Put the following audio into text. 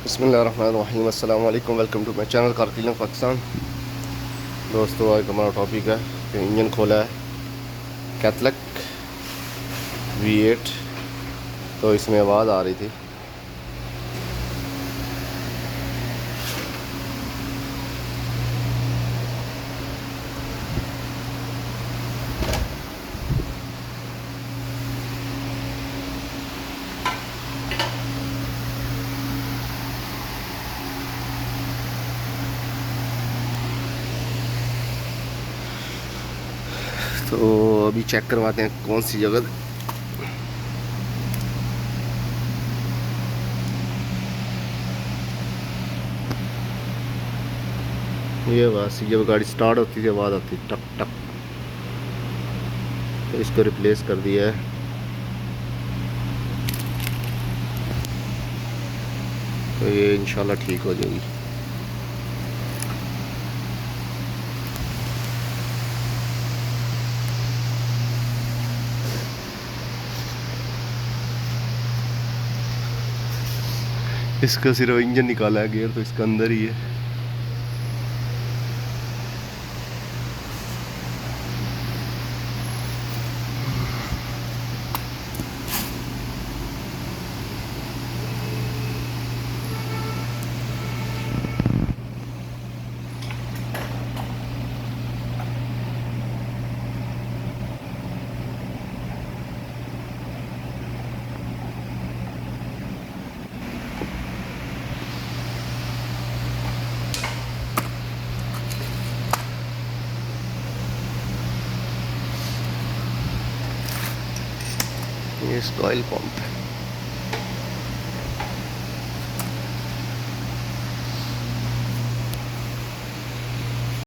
बिस्मिल्लाहिर्रहमानिर्रहीम अस्सलाम वालेकुम। वेलकम टू माई चैनल कारतिल पाकिस्तान। दोस्तों, आज हमारा टॉपिक है कि इंजन खोला है कैथलिक V8, तो इसमें आवाज़ आ रही थी। तो अभी चेक करवाते हैं कौन सी जगह। ये बस जब गाड़ी स्टार्ट होती थी आवाज़ आती टक टक, तो इसको रिप्लेस कर दिया है। तो ये इंशाल्लाह ठीक हो जाएगी। इसका सिर्फ इंजन निकाला है, गियर तो इसका अंदर ही है। ये इसका ऑयल पंप है।